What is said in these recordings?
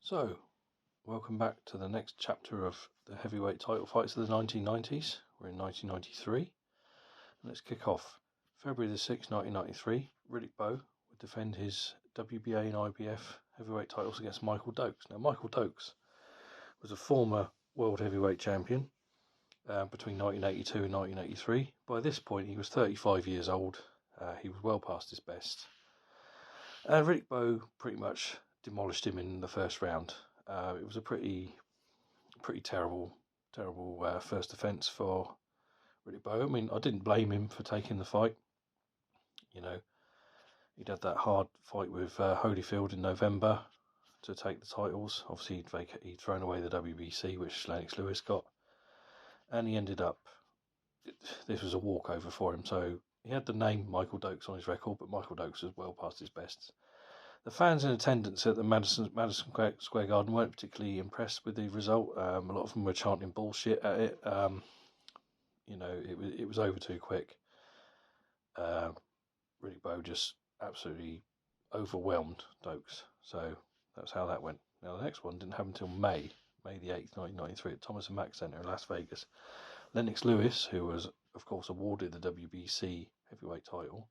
So, welcome back to the next chapter of the heavyweight title fights of the 1990s. We're in 1993. And let's kick off. February the 6th, 1993, Riddick Bowe would defend his WBA and IBF heavyweight titles against Michael Dokes. Now, Michael Dokes was a former world heavyweight champion between 1982 and 1983. By this point, he was 35 years old. He was well past his best. And Riddick Bowe pretty much demolished him in the first round. It was a pretty terrible first offence for Riddick Bowe. I mean, I didn't blame him for taking the fight. You know, he'd had that hard fight with Holyfield in November to take the titles. Obviously, he'd thrown away the WBC, which Lennox Lewis got, and he ended up. This was a walkover for him. So he had the name Michael Dokes on his record, but Michael Dokes was well past his best. The fans in attendance at the Madison Square Garden weren't particularly impressed with the result. A lot of them were chanting bullshit at it. It was over too quick. Riddick Bowe just absolutely overwhelmed Dokes. So that's how that went. Now the next one didn't happen until May the 8th, 1993 at Thomas & Mack Center in Las Vegas. Lennox Lewis, who was of course awarded the WBC heavyweight title,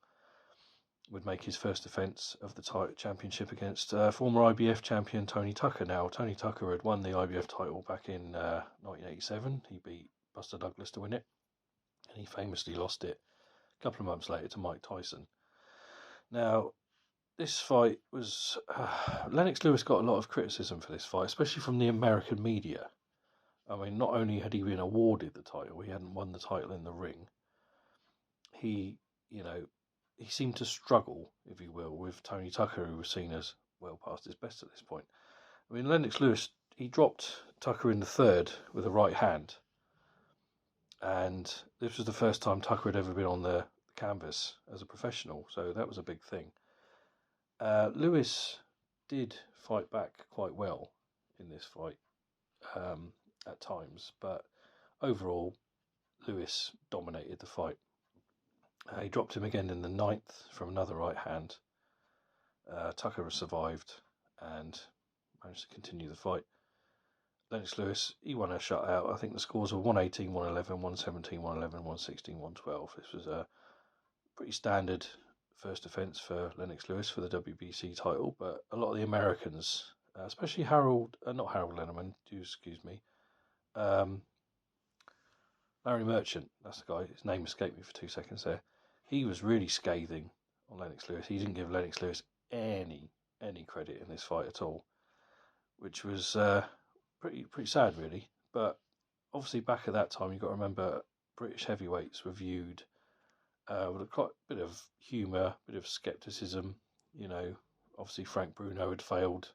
would make his first defence of the championship against former IBF champion Tony Tucker. Now, Tony Tucker had won the IBF title back in 1987. He beat Buster Douglas to win it, and he famously lost it a couple of months later to Mike Tyson. Now, this fight was... Lennox Lewis got a lot of criticism for this fight, especially from the American media. I mean, not only had he been awarded the title, he hadn't won the title in the ring. He seemed to struggle, if you will, with Tony Tucker, who was seen as well past his best at this point. I mean, Lennox Lewis, he dropped Tucker in the third with a right hand. And this was the first time Tucker had ever been on the canvas as a professional, so that was a big thing. Lewis did fight back quite well in this fight at times, but overall, Lewis dominated the fight. He dropped him again in the 9th from another right hand. Tucker survived and managed to continue the fight. Lennox Lewis, he won a shutout. I think the scores were 118, 111, 117, 111, 116, 112. This was a pretty standard first offence for Lennox Lewis for the WBC title, but a lot of the Americans, especially not Harold Lenneman, Larry Merchant, that's the guy, his name escaped me for 2 seconds there. He was really scathing on Lennox Lewis. He didn't give Lennox Lewis any credit in this fight at all, which was pretty sad, really. But obviously, back at that time, you've got to remember British heavyweights were viewed with quite a bit of humour, a bit of scepticism. You know, obviously Frank Bruno had failed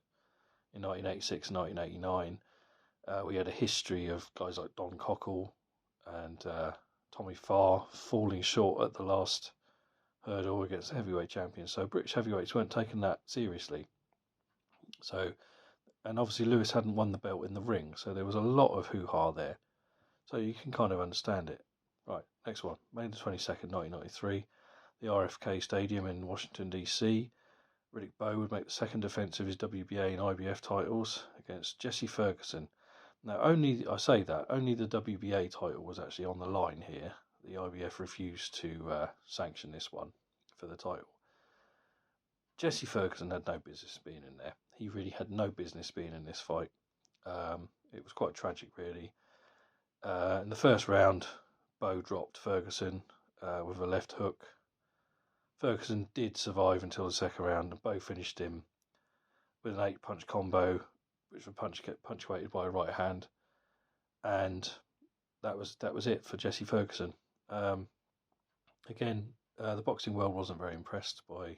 in 1986 and 1989. We had a history of guys like Don Cockle and Tommy Farr falling short at the last hurdle against the heavyweight champions. So British heavyweights weren't taking that seriously. So, and obviously Lewis hadn't won the belt in the ring, so there was a lot of hoo-ha there. So you can kind of understand it. Right, next one. May the 22nd, 1993, the RFK Stadium in Washington, D.C. Riddick Bowe would make the second defence of his WBA and IBF titles against Jesse Ferguson. Now, only the WBA title was actually on the line here. The IBF refused to sanction this one for the title. Jesse Ferguson had no business being in there. He really had no business being in this fight. It was quite tragic, really. In the first round, Bowe dropped Ferguson with a left hook. Ferguson did survive until the second round, and Bowe finished him with an 8-punch combo, which was punctuated by a right hand, and that was it for Jesse Ferguson. Again, the boxing world wasn't very impressed by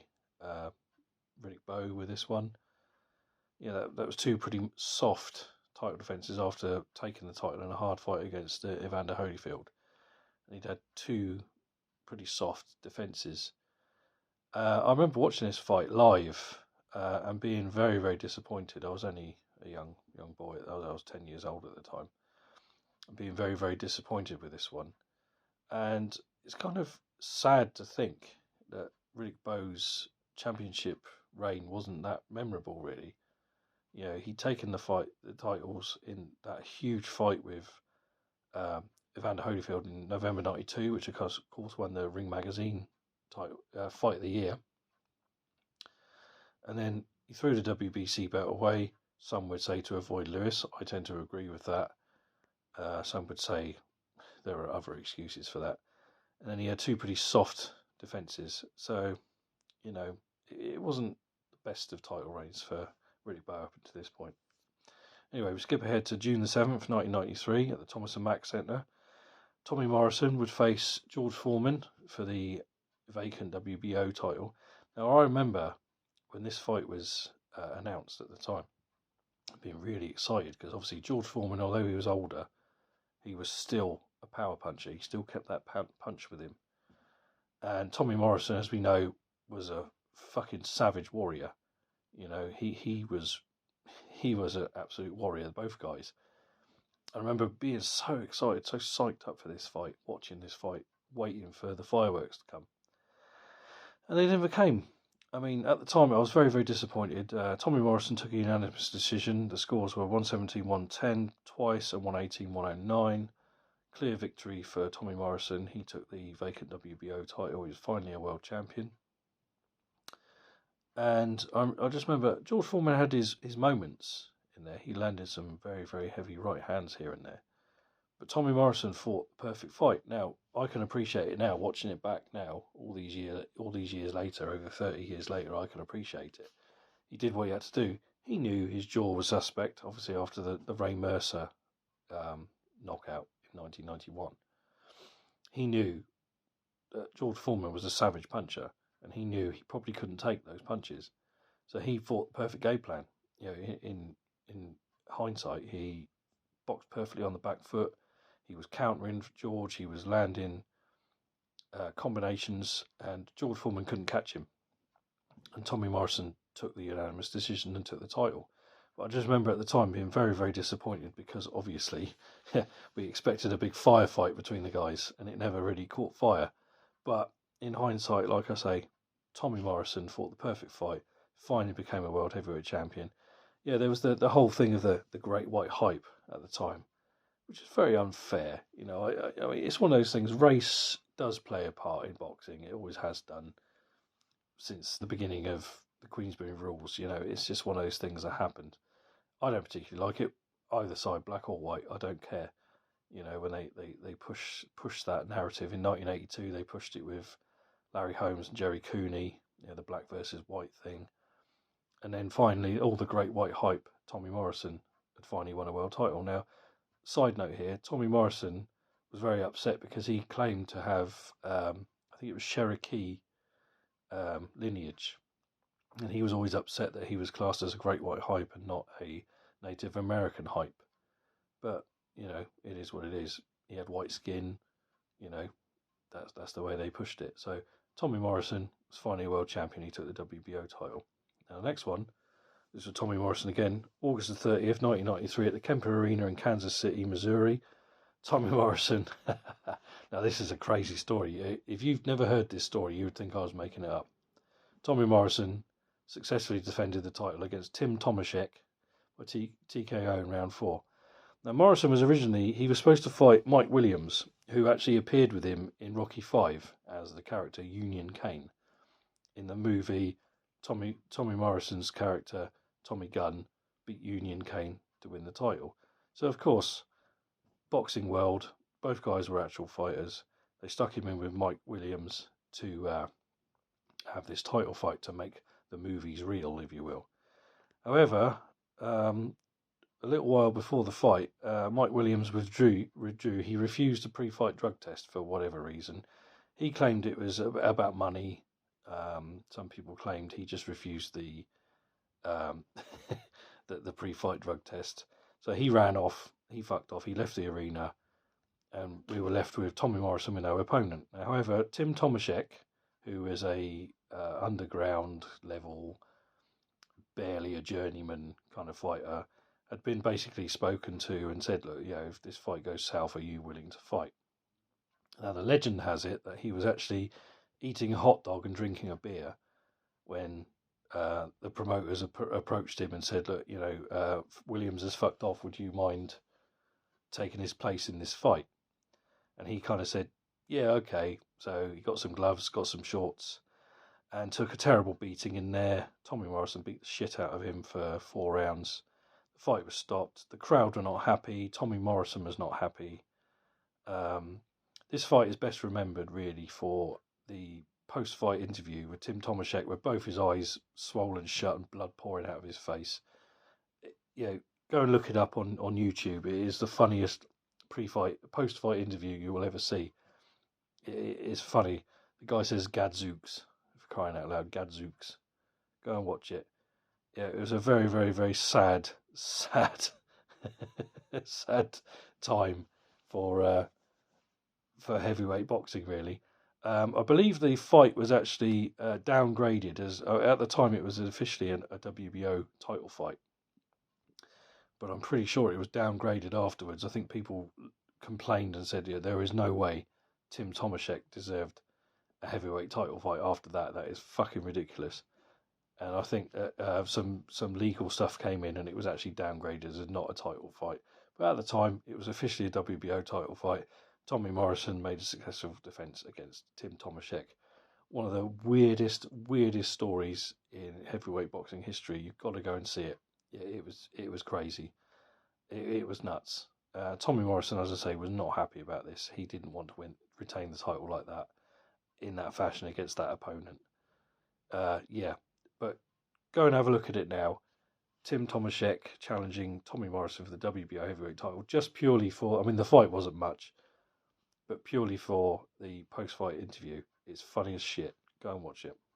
Riddick Bowe with this one. Yeah, that was two pretty soft title defences after taking the title in a hard fight against Evander Holyfield, and he'd had two pretty soft defences. I remember watching this fight live and being very, very disappointed. I was only a young boy. I was 10 years old at the time. And being very, very disappointed with this one. And it's kind of sad to think that Riddick Bowe's championship reign wasn't that memorable, really. You know, he'd taken the titles in that huge fight with Evander Holyfield in November '92, which of course won the Ring Magazine title fight of the year. And then he threw the WBC belt away. Some would say to avoid Lewis. I tend to agree with that. Some would say there are other excuses for that. And then he had two pretty soft defences. So, you know, it wasn't the best of title reigns for Riddick Bowe up to this point. Anyway, we skip ahead to June the 7th, 1993 at the Thomas & Mack Centre. Tommy Morrison would face George Foreman for the vacant WBO title. Now, I remember when this fight was announced at the time, being really excited because obviously George Foreman, although he was older, he was still a power puncher. He still kept that punch with him. And Tommy Morrison, as we know, was a fucking savage warrior. You know, he was an absolute warrior, both guys. I remember being so excited, so psyched up for this fight, watching this fight, waiting for the fireworks to come. And they never came. I mean, at the time, I was very, very disappointed. Tommy Morrison took a unanimous decision. The scores were 117-110 twice and 118-109. Clear victory for Tommy Morrison. He took the vacant WBO title. He was finally a world champion. And I just remember George Foreman had his moments in there. He landed some very, very heavy right hands here and there. But Tommy Morrison fought the perfect fight. Now, I can appreciate it now, watching it back now, all these years later, over 30 years later, I can appreciate it. He did what he had to do. He knew his jaw was suspect, obviously after the Ray Mercer knockout in 1991. He knew that George Foreman was a savage puncher, and he knew he probably couldn't take those punches. So he fought the perfect game plan. You know, in hindsight, he boxed perfectly on the back foot. He was countering George. He was landing combinations, and George Foreman couldn't catch him. And Tommy Morrison took the unanimous decision and took the title. But I just remember at the time being very, very disappointed because obviously we expected a big firefight between the guys, and it never really caught fire. But in hindsight, like I say, Tommy Morrison fought the perfect fight, finally became a world heavyweight champion. Yeah, there was the whole thing of the great white hype at the time, which is very unfair. You know, I mean, it's one of those things. Race does play a part in boxing. It always has done since the beginning of the Queensberry rules. You know, it's just one of those things that happened. I don't particularly like it, either side, black or white. I don't care. You know, when they push that narrative in 1982, they pushed it with Larry Holmes and Jerry Cooney, you know, the black versus white thing. And then finally, all the great white hype, Tommy Morrison had finally won a world title. Now, side note here, Tommy Morrison was very upset because he claimed to have, I think it was Cherokee lineage. And he was always upset that he was classed as a great white hype and not a Native American hype. But, you know, it is what it is. He had white skin, you know, that's the way they pushed it. So Tommy Morrison was finally a world champion. He took the WBO title. Now the next one, this was Tommy Morrison again, August the 30th, 1993 at the Kemper Arena in Kansas City, Missouri. Tommy Morrison, now this is a crazy story. If you've never heard this story, you would think I was making it up. Tommy Morrison successfully defended the title against Tim Tomaszek by TKO in round 4. Now Morrison was he was supposed to fight Mike Williams, who actually appeared with him in Rocky V as the character Union Kane. In the movie, Tommy Morrison's character, Tommy Gunn, beat Union Kane to win the title. So of course, boxing world, both guys were actual fighters. They stuck him in with Mike Williams to have this title fight to make the movies real, if you will. However, a little while before the fight, Mike Williams withdrew. He refused a pre-fight drug test for whatever reason. He claimed it was about money. Some people claimed he just refused the pre-fight drug test. So he ran off. He fucked off. He left the arena, and we were left with Tommy Morrison with no opponent. However, Tim Tomaszek, who is a underground level, barely a journeyman kind of fighter, had been basically spoken to and said, look, you know, if this fight goes south, are you willing to fight? Now, the legend has it that he was actually eating a hot dog and drinking a beer when the promoters approached him and said, look, Williams has fucked off. Would you mind taking his place in this fight? And he kind of said, yeah, okay. So he got some gloves, got some shorts, and took a terrible beating in there. Tommy Morrison beat the shit out of him for 4 rounds. The fight was stopped. The crowd were not happy. Tommy Morrison was not happy. This fight is best remembered, really, for the post-fight interview with Tim Tomaszek, where both his eyes swollen shut and blood pouring out of his face. Go and look it up on YouTube. It is the funniest post-fight interview you will ever see. It's funny. The guy says "Gadzooks," for crying out loud, "Gadzooks." Go and watch it. Yeah, it was a very, very, very sad, sad time for heavyweight boxing, really. I believe the fight was actually downgraded, as at the time it was officially a WBO title fight, but I'm pretty sure it was downgraded afterwards. I think people complained and said, there is no way Tim Tomaszek deserved a heavyweight title fight after that. That is fucking ridiculous. And I think that some legal stuff came in and it was actually downgraded as not a title fight. But at the time, it was officially a WBO title fight. Tommy Morrison made a successful defence against Tim Tomaszek. One of the weirdest stories in heavyweight boxing history. You've got to go and see it. It was crazy. It was nuts. Tommy Morrison, as I say, was not happy about this. He didn't want to retain the title like that, in that fashion, against that opponent. But go and have a look at it now. Tim Tomaszek challenging Tommy Morrison for the WBO heavyweight title, just purely for, the fight wasn't much, but purely for the post-fight interview. It's funny as shit. Go and watch it.